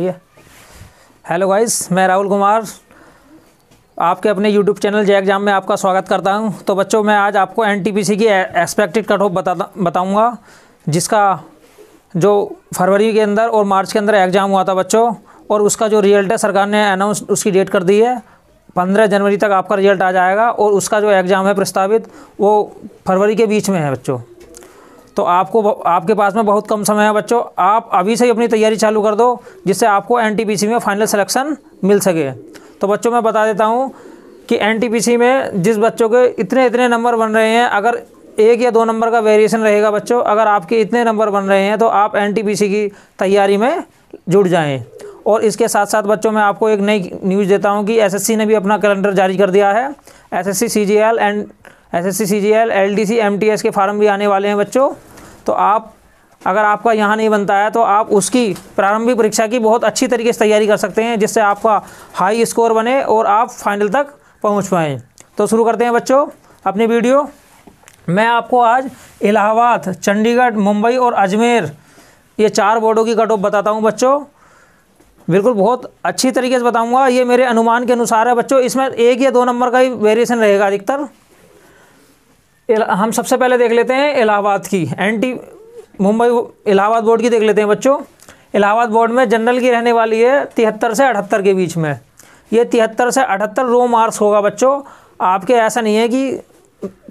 ठीक है। Hello guys, मैं राहुल कुमार आपके अपने यूट्यूब चैनल जे एग्जाम में आपका स्वागत करता हूं। तो बच्चों, मैं आज आपको एनटीपीसी की एक्सपेक्टेड कट ऑफ बताऊंगा, जिसका जो फरवरी के अंदर और मार्च के अंदर एग्ज़ाम हुआ था बच्चों, और उसका जो रिजल्ट है सरकार ने अनाउंस उसकी डेट कर दी है। 15 जनवरी तक आपका रिजल्ट आ जाएगा और उसका जो एग्ज़ाम है प्रस्तावित वो फरवरी के बीच में है बच्चों। तो आपके पास में बहुत कम समय है बच्चों, आप अभी से ही अपनी तैयारी चालू कर दो, जिससे आपको एनटीपीसी में फाइनल सिलेक्शन मिल सके। तो बच्चों, मैं बता देता हूँ कि एनटीपीसी में जिस बच्चों के इतने नंबर बन रहे हैं, अगर 1 या 2 नंबर का वेरिएशन रहेगा बच्चों, अगर आपके इतने नंबर बन रहे हैं तो आप एनटीपीसी की तैयारी में जुट जाएं। और इसके साथ साथ बच्चों, मैं आपको एक नई न्यूज़ देता हूं कि एसएससी ने भी अपना कैलेंडर जारी कर दिया है। एसएससी सीजीएल एलडीसी एमटीएस के फार्म भी आने वाले हैं बच्चों। तो अगर आपका यहाँ नहीं बनता है तो आप उसकी प्रारंभिक परीक्षा की बहुत अच्छी तरीके से तैयारी कर सकते हैं, जिससे आपका हाई स्कोर बने और आप फाइनल तक पहुँच पाएँ। तो शुरू करते हैं बच्चों अपनी वीडियो। मैं आपको आज इलाहाबाद, चंडीगढ़, मुंबई और अजमेर, ये 4 बोर्डों की कट ऑफ बताता हूँ बच्चों। बिल्कुल बहुत अच्छी तरीके से बताऊंगा, ये मेरे अनुमान के अनुसार है बच्चों। इसमें 1 या 2 नंबर का ही वेरिएशन रहेगा अधिकतर। हम सबसे पहले देख लेते हैं इलाहाबाद की, मुंबई इलाहाबाद बोर्ड की देख लेते हैं बच्चों। इलाहाबाद बोर्ड में जनरल की रहने वाली है 73 से 78 के बीच में। ये 73 से 78 रो मार्क्स होगा बच्चों। आपके ऐसा नहीं है कि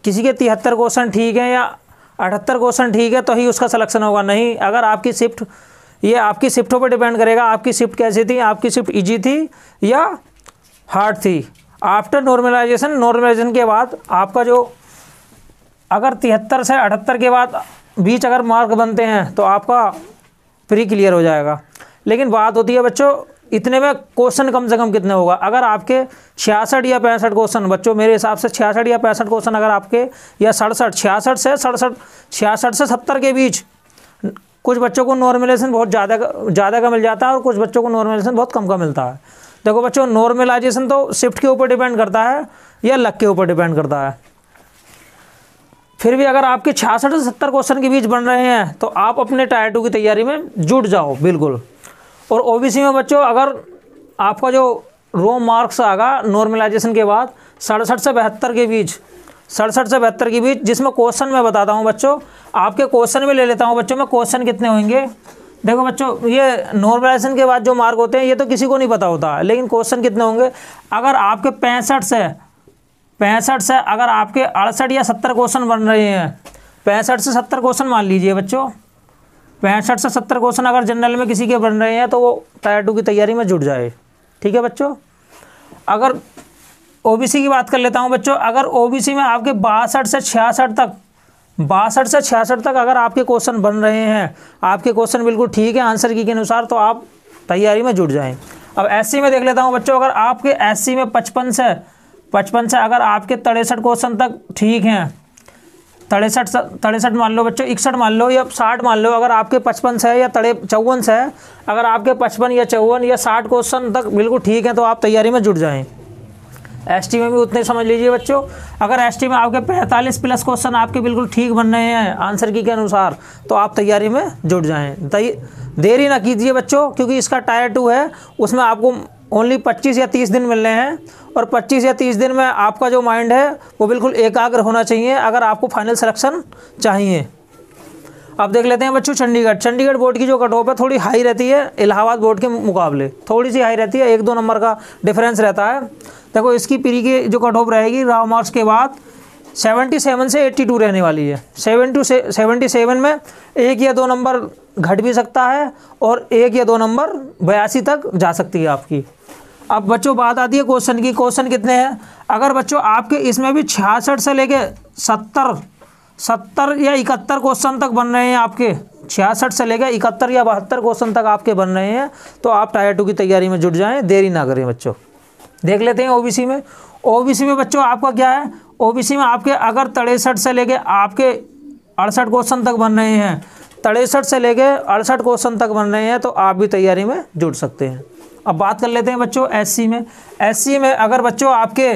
किसी के 73 क्वेश्चन ठीक हैं या 78 क्वेश्चन ठीक है तो ही उसका सिलेक्शन होगा, नहीं। अगर आपकी शिफ्ट, ये आपकी शिफ्टों पर डिपेंड करेगा, आपकी शिफ्ट कैसी थी, आपकी शिफ्ट इजी थी या हार्ड थी। आफ्टर नॉर्मलाइजेशन के बाद आपका जो, अगर 73 से 78 के बाद बीच अगर मार्क बनते हैं तो आपका प्री क्लियर हो जाएगा। लेकिन बात होती है बच्चों, इतने में क्वेश्चन कम से कम कितने होगा। अगर आपके 66 या 65 क्वेश्चन बच्चों, मेरे हिसाब से 66 या 65 क्वेश्चन अगर आपके, या 66 से 70 के बीच, कुछ बच्चों को नॉर्मलाइजेशन बहुत ज़्यादा का मिल जाता है और कुछ बच्चों को नॉर्मलाइजेशन बहुत कम का मिलता है। देखो बच्चों, नॉर्मलाइजेशन तो शिफ्ट के ऊपर डिपेंड करता है या लक के ऊपर डिपेंड करता है। फिर भी अगर आपके 66 से 70 क्वेश्चन के बीच बन रहे हैं तो आप अपने टायर 2 की तैयारी में जुट जाओ बिल्कुल। और ओबीसी में बच्चों, अगर आपका जो रो मार्क्स आएगा नॉर्मलाइजेशन के बाद 67 से 72 के बीच, 67 से 72 के बीच, जिसमें क्वेश्चन मैं बताता हूँ बच्चों, आपके क्वेश्चन में ले लेता हूँ बच्चों मैं, क्वेश्चन कितने होंगे। देखो बच्चों, ये नॉर्मलाइजेशन के बाद जो मार्क होते हैं ये तो किसी को नहीं पता होता है, लेकिन क्वेश्चन कितने होंगे। अगर आपके 65 से अगर आपके 68 या 70 क्वेश्चन बन रहे हैं, 65 से 70 क्वेश्चन मान लीजिए बच्चों, 65 से 70 क्वेश्चन अगर जनरल में किसी के बन रहे हैं तो वो टायर 2 की तैयारी में जुट जाए। ठीक है बच्चों। अगर ओबीसी की बात कर लेता हूं बच्चों, अगर ओबीसी में आपके 62 से 66 तक अगर आपके क्वेश्चन बन रहे हैं, आपके क्वेश्चन बिल्कुल ठीक है आंसर की के अनुसार, तो आप तैयारी में जुट जाएं। अब एससी में देख लेता हूं बच्चों, अगर आपके एससी में 55 से अगर आपके 63 क्वेश्चन तक ठीक हैं, 63 मान लो बच्चों, 61 मान लो या 60 मान लो, अगर आपके 55 से या 54 से, अगर आपके 55 या 54 या 60 क्वेश्चन तक बिल्कुल ठीक है तो आप तैयारी में जुट जाएं। एसटी में भी उतने समझ लीजिए बच्चों, अगर एसटी में आपके 45 प्लस क्वेश्चन आपके बिल्कुल ठीक बन रहे हैं आंसर की के अनुसार, तो आप तैयारी में जुट जाएँ। देरी ना कीजिए बच्चों, क्योंकि इसका टायर 2 है, उसमें आपको ओनली 25 या 30 दिन मिल रहे हैं, और 25 या 30 दिन में आपका जो माइंड है वो बिल्कुल एकाग्र होना चाहिए अगर आपको फाइनल सिलेक्शन चाहिए। अब देख लेते हैं बच्चों चंडीगढ़ बोर्ड की जो कट ऑफ है थोड़ी हाई रहती है, इलाहाबाद बोर्ड के मुकाबले थोड़ी सी हाई रहती है, 1-2 नंबर का डिफरेंस रहता है। देखो, इसकी प्री की जो कट ऑफ रहेगी राव मार्क्स के बाद 77 से 82 रहने वाली है। 77 में 1 या 2 नंबर घट भी सकता है और 1 या 2 नंबर 82 तक जा सकती है आपकी। अब बच्चों बात आती है क्वेश्चन की, क्वेश्चन कितने हैं। अगर बच्चों आपके इसमें भी 66 से लेके 70 या 71 क्वेश्चन तक बन रहे हैं, आपके 66 से लेकर 71 या 72 क्वेश्चन तक आपके बन रहे हैं, तो आप टायर 2 की तैयारी में जुट जाएं, देरी ना करें बच्चों। देख लेते हैं ओबीसी में। ओबीसी में बच्चों आपका क्या है, ओबीसी में आपके अगर 63 से लेके आपके 68 क्वेश्चन तक बन रहे हैं, 63 से लेके 68 क्वेश्चन तक बन रहे हैं, तो आप भी तैयारी में जुट सकते हैं। अब बात कर लेते हैं बच्चों एससी में। एससी में अगर बच्चों आपके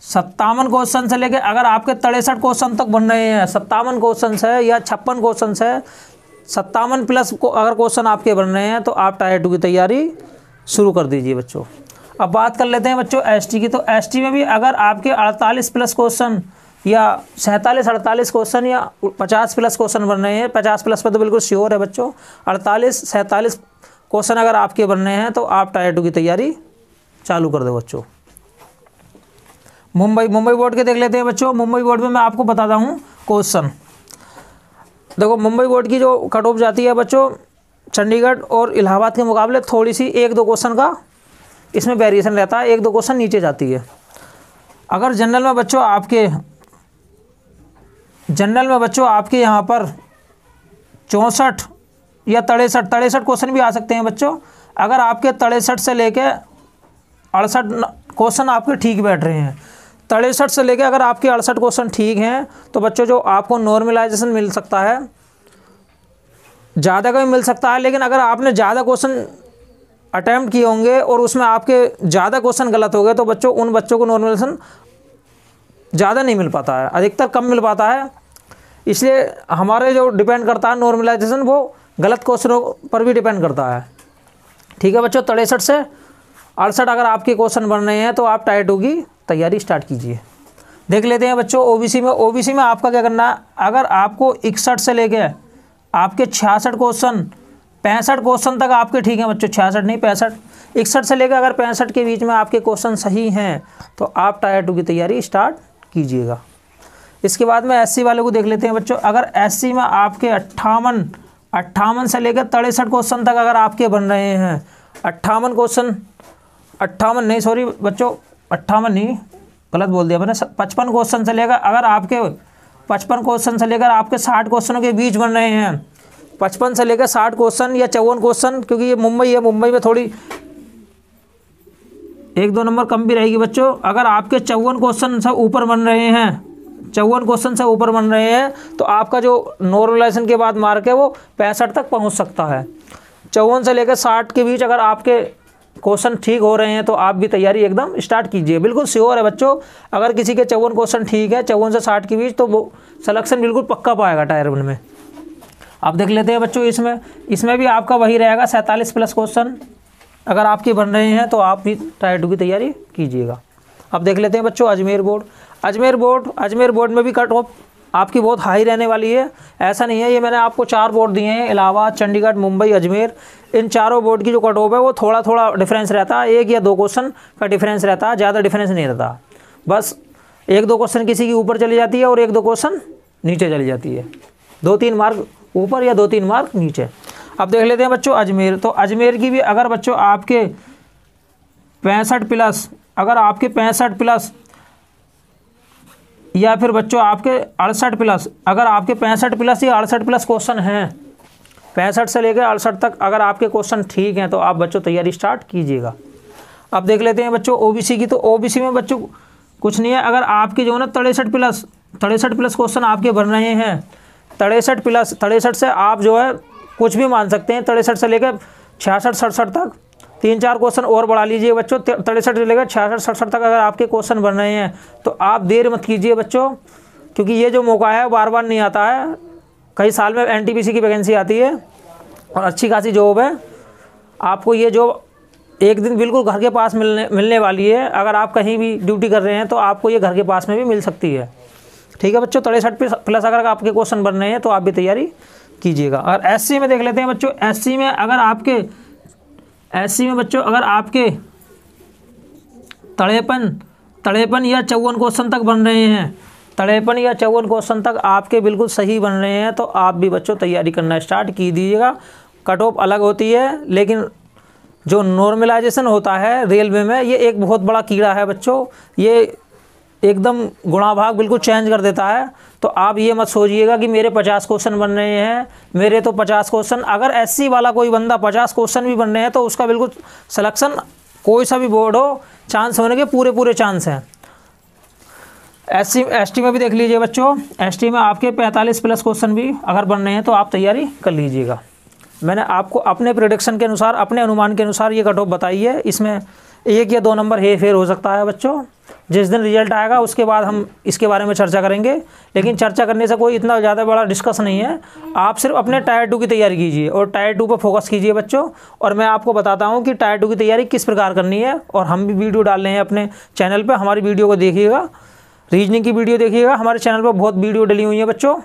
57 क्वेश्चन से लेके अगर आपके 63 क्वेश्चन तक बन रहे हैं, 57 क्वेश्चन है या 56 क्वेश्चन है, 57 प्लस को अगर क्वेश्चन आपके बन रहे हैं तो आप टायर 2 की तैयारी शुरू कर दीजिए बच्चों। अब बात कर लेते हैं बच्चों एसटी की। तो एसटी में भी अगर आपके 48 प्लस क्वेश्चन या 47-48 क्वेश्चन या 50 प्लस क्वेश्चन बन रहे हैं, 50 प्लस पर तो बिल्कुल श्योर है बच्चों, 48-47 क्वेश्चन अगर आपके बन रहे हैं तो आप टायर 2 की तैयारी चालू कर दो बच्चों। मुंबई बोर्ड के देख लेते हैं बच्चों। मुंबई बोर्ड में मैं आपको बताता हूँ क्वेश्चन। देखो मुंबई बोर्ड की जो कट ऑफ जाती है बच्चों, चंडीगढ़ और इलाहाबाद के मुकाबले थोड़ी सी 1-2 क्वेश्चन का इसमें वेरिएशन रहता है, 1-2 क्वेश्चन नीचे जाती है। अगर जनरल में बच्चों आपके यहाँ पर 64 या 63 क्वेश्चन भी आ सकते हैं बच्चों। अगर आपके 63 से लेके 68 क्वेश्चन आपके ठीक बैठ रहे हैं, 63 से लेके अगर आपके 68 क्वेश्चन ठीक हैं तो बच्चों जो आपको नॉर्मलाइजेशन मिल सकता है, ज़्यादा का भी मिल सकता है। लेकिन अगर आपने ज़्यादा क्वेश्चन अटैम्प्ट किए होंगे और उसमें आपके ज़्यादा क्वेश्चन गलत हो गए तो बच्चों उन बच्चों को नॉर्मलाइजेशन ज़्यादा नहीं मिल पाता है, अधिकतर कम मिल पाता है। इसलिए हमारे जो डिपेंड करता है नॉर्मलाइजेशन वो गलत क्वेश्चनों पर भी डिपेंड करता है। ठीक है बच्चों, 63 से 68 अगर आपके क्वेश्चन बन रहे हैं तो आप टायर 2 की तैयारी स्टार्ट कीजिए। देख लेते हैं बच्चों ओबीसी में। ओबीसी में आपका क्या करना है, अगर आपको 61 से लेके आपके 66 क्वेश्चन 65 क्वेश्चन तक आपके ठीक हैं बच्चों, 66 नहीं 65, 61 से लेकर अगर 65 के बीच में आपके क्वेश्चन सही हैं तो आप टायर 2 की तैयारी स्टार्ट कीजिएगा। इसके बाद में एससी वाले को देख लेते हैं बच्चों। अगर एससी में आपके 58 से लेकर 63 क्वेश्चन तक अगर आपके बन रहे हैं, 58 क्वेश्चन, 58 नहीं सॉरी बच्चों 58 नहीं, गलत बोल दिया मैंने, 55 क्वेश्चन से लेकर अगर आपके 55 क्वेश्चन से लेकर आपके 60 क्वेश्चनों के बीच बन रहे हैं, 55 से लेकर 60 क्वेश्चन या 54 क्वेश्चन, क्योंकि ये मुंबई है, मुंबई में थोड़ी 1-2 नंबर कम भी रहेगी बच्चों। अगर आपके 54 क्वेश्चन से ऊपर बन रहे हैं, 54 क्वेश्चन से ऊपर बन रहे हैं तो आपका जो नॉर्मलाइजेशन के बाद मार्क है वो 65 तक पहुंच सकता है। 54 से लेकर 60 के बीच अगर आपके क्वेश्चन ठीक हो रहे हैं तो आप भी तैयारी एकदम स्टार्ट कीजिए। बिल्कुल श्योर है बच्चों, अगर किसी के 54 क्वेश्चन ठीक है 54 से 60 के बीच तो वो सिलेक्शन बिल्कुल पक्का पाएगा टायर 1 में। आप देख लेते हैं बच्चों इसमें भी आपका वही रहेगा, 47 प्लस क्वेश्चन अगर आपके बन रहे हैं तो आप भी टायर 2 की तैयारी कीजिएगा। अब देख लेते हैं बच्चों अजमेर बोर्ड में भी कट ऑफ आपकी बहुत हाई रहने वाली है। ऐसा नहीं है, ये मैंने आपको 4 बोर्ड दिए हैं, इलाहाबाद, चंडीगढ़, मुंबई, अजमेर। इन चारों बोर्ड की जो कट ऑफ है वो थोड़ा थोड़ा डिफरेंस रहता है, 1 या 2 क्वेश्चन का डिफरेंस रहता है, ज़्यादा डिफरेंस नहीं रहता। बस 1-2 क्वेश्चन किसी की ऊपर चली जाती है और 1-2 क्वेश्चन नीचे चली जाती है, 2-3 मार्क ऊपर या 2-3 मार्क नीचे। अब देख लेते हैं बच्चों अजमेर। तो अजमेर की भी अगर बच्चों आपके 65 प्लस, अगर आपके 65 प्लस या फिर बच्चों आपके 68 प्लस, अगर आपके 65 प्लस या 68 प्लस क्वेश्चन हैं, 65 से लेकर 68 तक अगर आपके क्वेश्चन ठीक हैं तो आप बच्चों तैयारी स्टार्ट कीजिएगा। अब देख लेते हैं बच्चों ओबीसी की। तो ओबीसी में बच्चों कुछ नहीं है, अगर आपके जो है ना 63 प्लस क्वेश्चन आपके बन रहे हैं, 63 से आप जो है कुछ भी मान सकते हैं, 63 से लेकर 66-67 तक 3-4 क्वेश्चन और बढ़ा लीजिए बच्चों। 63 से लेकर 66-67 तक अगर आपके क्वेश्चन बन रहे हैं तो आप देर मत कीजिए बच्चों, क्योंकि ये जो मौका है बार बार नहीं आता है। कई साल में एनटीपीसी की वैकेंसी आती है और अच्छी खासी जॉब है, आपको ये जॉब एक दिन बिल्कुल घर के पास मिलने वाली है। अगर आप कहीं भी ड्यूटी कर रहे हैं तो आपको ये घर के पास में भी मिल सकती है। ठीक है बच्चों, 63 प्लस अगर आपके क्वेश्चन बन रहे हैं तो आप भी तैयारी कीजिएगा। और एससी में देख लेते हैं बच्चों। एससी में अगर आपके 53 या 54 क्वेश्चन तक बन रहे हैं, 53 या 54 क्वेश्चन तक आपके बिल्कुल सही बन रहे हैं तो आप भी बच्चों तैयारी करना स्टार्ट की दीजिएगा। कट ऑफ अलग होती है, लेकिन जो नॉर्मलाइजेशन होता है रेलवे में ये एक बहुत बड़ा कीड़ा है बच्चों, ये एकदम गुणाभाग बिल्कुल चेंज कर देता है। तो आप ये मत सोचिएगा कि मेरे 50 क्वेश्चन बन रहे हैं, मेरे तो 50 क्वेश्चन, अगर एससी वाला कोई बंदा 50 क्वेश्चन भी बन रहे हैं तो उसका बिल्कुल सिलेक्शन कोई सा भी बोर्ड हो, चांस होने के पूरे चांस हैं। एसटी में भी देख लीजिए बच्चों, एसटी में आपके 45 प्लस क्वेश्चन भी अगर बन रहे हैं तो आप तैयारी कर लीजिएगा। मैंने आपको अपने प्रेडिक्शन के अनुसार, अपने अनुमान के अनुसार ये कट ऑफ बताई है। इसमें 1 या 2 नंबर हे फेर हो सकता है बच्चों, जिस दिन रिजल्ट आएगा उसके बाद हम इसके बारे में चर्चा करेंगे, लेकिन चर्चा करने से कोई इतना ज़्यादा बड़ा डिस्कस नहीं है। आप सिर्फ अपने टायर 2 की तैयारी कीजिए और टायर 2 पर फोकस कीजिए बच्चों। और मैं आपको बताता हूँ कि टायर 2 की तैयारी किस प्रकार करनी है, और हम भी वीडियो डाल रहे हैं अपने चैनल पर, हमारी वीडियो को देखिएगा, रीजनिंग की वीडियो देखिएगा, हमारे चैनल पर बहुत वीडियो डली हुई है बच्चों।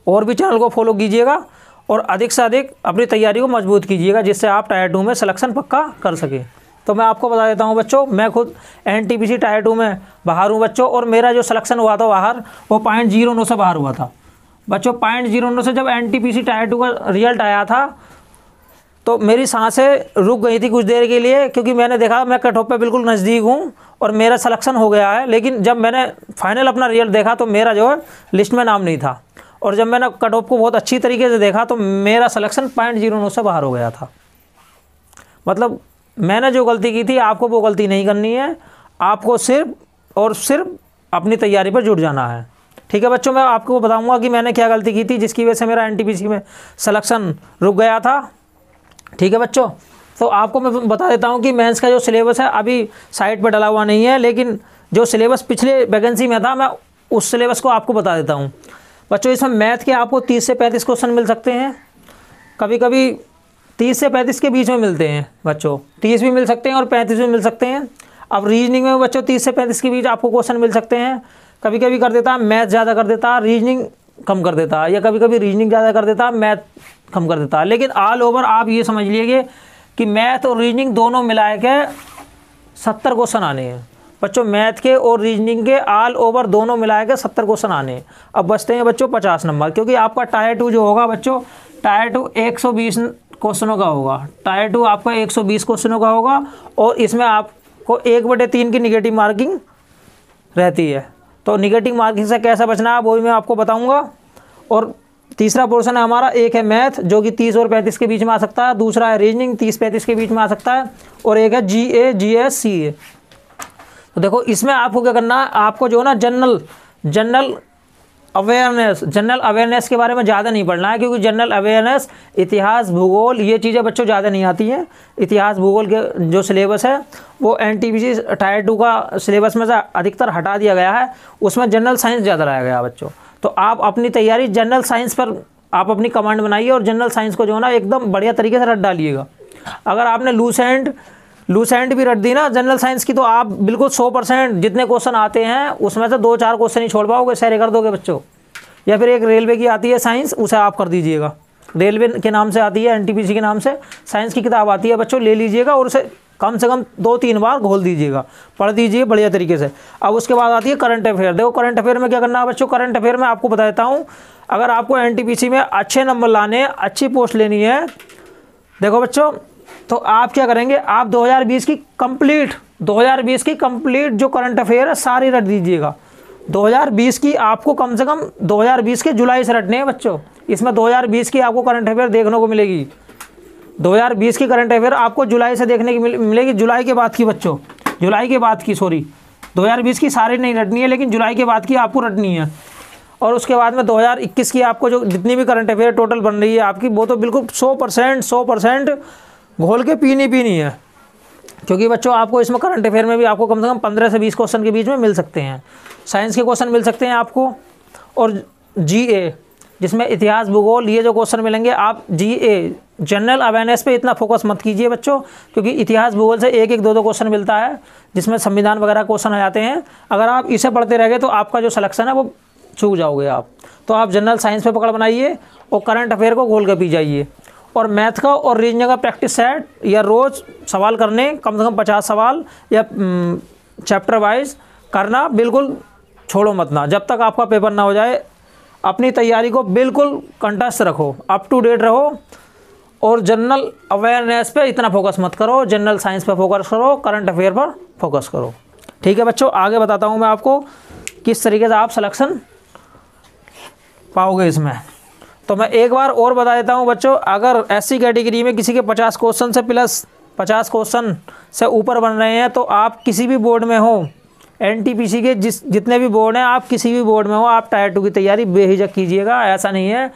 और भी चैनल को फॉलो कीजिएगा और अधिक से अधिक अपनी तैयारी को मजबूत कीजिएगा, जिससे आप टायर 2 में सिलेक्शन पक्का कर सकें। तो मैं आपको बता देता हूं बच्चों, मैं खुद एनटीपीसी टायर 2 में बाहर हूं बच्चों, और मेरा जो सिलेक्शन हुआ था बाहर वो 0.09 से बाहर हुआ था बच्चों। 0.09 से जब एनटीपीसी टायर 2 का रिजल्ट आया था तो मेरी सांसें रुक गई थी कुछ देर के लिए, क्योंकि मैंने देखा मैं कट ऑफ पे बिल्कुल नज़दीक हूँ और मेरा सिलेक्शन हो गया है। लेकिन जब मैंने फाइनल अपना रिजल्ट देखा तो मेरा जो है लिस्ट में नाम नहीं था, और जब मैंने कट ऑफ को बहुत अच्छी तरीके से देखा तो मेरा सिलेक्शन 0.09 से बाहर हो गया था। मतलब मैंने जो गलती की थी आपको वो गलती नहीं करनी है, आपको सिर्फ और सिर्फ अपनी तैयारी पर जुट जाना है। ठीक है बच्चों, मैं आपको बताऊंगा कि मैंने क्या गलती की थी जिसकी वजह से मेरा एनटीपीसी में सिलेक्शन रुक गया था। ठीक है बच्चों, तो आपको मैं बता देता हूं कि मेंस का जो सिलेबस है अभी साइट पर डला हुआ नहीं है, लेकिन जो सिलेबस पिछले वैकेंसी में था मैं उस सिलेबस को आपको बता देता हूँ बच्चों। इसमें मैथ के आपको 30 से 35 क्वेश्चन मिल सकते हैं, कभी कभी 30 से 35 के बीच में मिलते हैं बच्चों, 30 भी मिल सकते हैं और 35 भी मिल सकते हैं। अब रीजनिंग में बच्चों 30 से 35 के बीच आपको क्वेश्चन मिल सकते हैं। कभी कभी कर देता है मैथ ज़्यादा कर देता है, रीजनिंग कम कर देता है, या कभी कभी रीजनिंग ज़्यादा कर देता है, मैथ कम कर देता है। लेकिन ऑल ओवर आप ये समझ लीजिए कि मैथ और रीजनिंग दोनों मिला के 70 क्वेश्चन आने हैं बच्चों। मैथ के और रीजनिंग के ऑल ओवर दोनों मिला के 70 क्वेश्चन आने हैं। अब बचते हैं बच्चों 50 नंबर, क्योंकि आपका टायर 2 जो होगा बच्चों, टायर 2 120 क्वेश्चनों का होगा। टायर 2 आपका 120 क्वेश्चनों का होगा, और इसमें आपको 1/3 की निगेटिव मार्किंग रहती है। तो निगेटिव मार्किंग से कैसे बचना है वो भी मैं आपको बताऊंगा। और तीसरा पोर्शन है हमारा, एक है मैथ जो कि 30 और 35 के बीच में आ सकता है, दूसरा है रीजनिंग 30-35 के बीच में आ सकता है, और एक है GA GS CA। तो देखो इसमें आपको क्या करना है, आपको जो है ना जनरल अवेयरनेस के बारे में ज़्यादा नहीं पढ़ना है, क्योंकि जनरल अवेयरनेस, इतिहास, भूगोल, ये चीज़ें बच्चों ज़्यादा नहीं आती हैं। इतिहास भूगोल के जो सिलेबस है वो एनटीपीसी टायर 2 का सिलेबस में से अधिकतर हटा दिया गया है, उसमें जनरल साइंस ज़्यादा लाया गया बच्चों। तो आप अपनी तैयारी जनरल साइंस पर आप अपनी कमांड बनाइए, और जनरल साइंस को जो है ना एकदम बढ़िया तरीके से रट डालिएगा। अगर आपने लूसेंट भी रट दी ना जनरल साइंस की, तो आप बिल्कुल 100% जितने क्वेश्चन आते हैं उसमें से 2-4 क्वेश्चन ही छोड़ पाओगे, सारे कर दोगे बच्चों। या फिर एक रेलवे की आती है साइंस, उसे आप कर दीजिएगा, रेलवे के नाम से आती है, एनटीपीसी के नाम से साइंस की किताब आती है बच्चों, ले लीजिएगा और उसे कम से कम 2-3 बार घोल दीजिएगा, पढ़ दीजिए बढ़िया तरीके से। अब उसके बाद आती है करंट अफेयर। देखो करंट अफेयर में क्या करना है बच्चों, करंट अफेयर में आपको बता देता हूँ, अगर आपको एनटीपीसी में अच्छे नंबर लाने, अच्छी पोस्ट लेनी है, देखो बच्चों, तो आप क्या करेंगे, आप 2020 की कंप्लीट जो करंट अफेयर है सारी रट दीजिएगा। 2020 की आपको कम से कम 2020 के जुलाई से रटने हैं बच्चों। इसमें 2020 की आपको करंट अफेयर देखने को मिलेगी, 2020 की करंट अफेयर आपको जुलाई से देखने की मिलेगी, जुलाई के बाद की बच्चों, जुलाई के बाद की, सॉरी 2020 की सारी नहीं रटनी है, लेकिन जुलाई के बाद की आपको रटनी है। और उसके बाद में 2021 की आपको जो जितनी भी करंट अफेयर टोटल बन रही है आपकी, वो तो बिल्कुल 100% घोल के पीनी है, क्योंकि बच्चों आपको इसमें करंट अफेयर में भी आपको कम से कम 15 से 20 क्वेश्चन के बीच में मिल सकते हैं। साइंस के क्वेश्चन मिल सकते हैं आपको, और GA जिसमें इतिहास भूगोल, ये जो क्वेश्चन मिलेंगे, आप GA जनरल अवेयरनेस पे इतना फोकस मत कीजिए बच्चों, क्योंकि इतिहास भूगोल से 1-1, 2-2 क्वेश्चन मिलता है, जिसमें संविधान वगैरह क्वेश्चन आ जाते हैं। अगर आप इसे पढ़ते रह गए तो आपका जो सिलेक्शन है वो चूक जाओगे आप। तो आप जनरल साइंस पे पकड़ बनाइए और करंट अफेयर को घोल के पी जाइए, और मैथ का और रीजनिंग का प्रैक्टिस सेट या रोज़ सवाल करने, कम से कम 50 सवाल या चैप्टर वाइज करना बिल्कुल छोड़ो मत ना, जब तक आपका पेपर ना हो जाए। अपनी तैयारी को बिल्कुल कंटस्ट रखो, अप टू डेट रहो, और जनरल अवेयरनेस पे इतना फोकस मत करो, जनरल साइंस पे फोकस करो, करंट अफेयर पर फोकस करो। ठीक है बच्चों, आगे बताता हूँ मैं आपको किस तरीके से आप सिलेक्शन पाओगे इसमें। तो मैं एक बार और बता देता हूँ बच्चों, अगर SC कैटेगरी में किसी के 50 क्वेश्चन से प्लस 50 क्वेश्चन से ऊपर बन रहे हैं, तो आप किसी भी बोर्ड में हो, एनटीपीसी के जितने भी बोर्ड हैं, आप किसी भी बोर्ड में हो, आप टायर 2 की तैयारी बेहिचक कीजिएगा। ऐसा नहीं है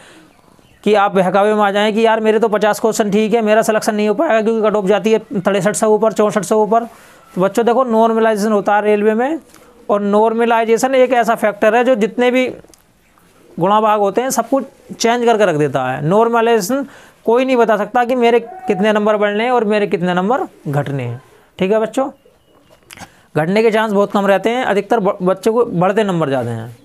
कि आप बहकावे में आ जाएं कि यार मेरे तो 50 क्वेश्चन ठीक है, मेरा सिलेक्शन नहीं हो पाएगा क्योंकि कट ऑफ जाती है 63 से ऊपर, 64 से ऊपर। तो बच्चों देखो नॉर्मलाइजेशन होता है रेलवे में, और नॉर्मलाइजेशन एक ऐसा फैक्टर है जो जितने भी गुणा भाग होते हैं सब कुछ चेंज करके रख देता है। नॉर्मलाइजेशन कोई नहीं बता सकता कि मेरे कितने नंबर बढ़ने हैं और मेरे कितने नंबर घटने हैं। ठीक है बच्चों, घटने के चांस बहुत कम रहते हैं, अधिकतर बच्चों को बढ़ते नंबर ज़्यादा हैं।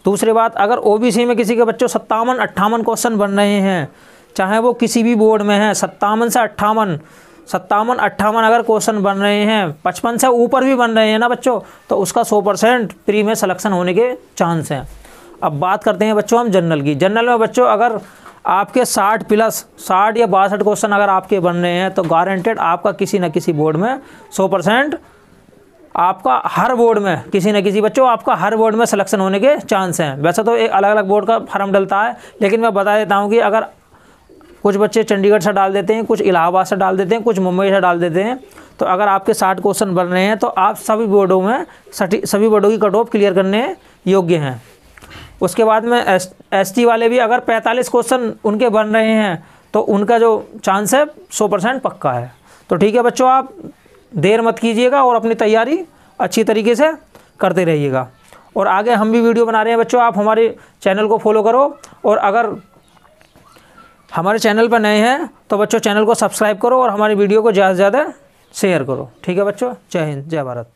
दूसरी बात, अगर ओबीसी में किसी के बच्चों 57-58 क्वेश्चन बन रहे हैं, चाहे वो किसी भी बोर्ड में है, 57 से 58 अगर क्वेश्चन बन रहे हैं, 55 से ऊपर भी बन रहे हैं ना बच्चों, तो उसका 100% प्री में सिलेक्शन होने के चांस हैं। अब बात करते हैं बच्चों हम जनरल की। जनरल में बच्चों अगर आपके 60 प्लस 60 या 62 क्वेश्चन अगर आपके बन रहे हैं तो गारंटेड आपका किसी न किसी बोर्ड में 100% आपका हर बोर्ड में किसी न किसी बच्चों आपका हर बोर्ड में सिलेक्शन होने के चांस हैं। वैसे तो एक अलग अलग बोर्ड का फॉर्म डलता है, लेकिन मैं बता देता हूँ कि अगर कुछ बच्चे चंडीगढ़ से डाल देते हैं, कुछ इलाहाबाद से डाल देते हैं, कुछ मुंबई से डाल देते हैं, तो अगर आपके 60 क्वेश्चन बन रहे हैं तो आप सभी बोर्डों की कट ऑफ क्लियर करने योग्य हैं। उसके बाद में एसटी वाले भी अगर 45 क्वेश्चन उनके बन रहे हैं तो उनका जो चांस है 100% पक्का है। तो ठीक है बच्चों, आप देर मत कीजिएगा और अपनी तैयारी अच्छी तरीके से करते रहिएगा। और आगे हम भी वीडियो बना रहे हैं बच्चों, आप हमारे चैनल को फॉलो करो, और अगर हमारे चैनल पर नए हैं तो बच्चों चैनल को सब्सक्राइब करो और हमारी वीडियो को ज़्यादा से ज़्यादा शेयर करो। ठीक है बच्चों, जय हिंद, जय भारत।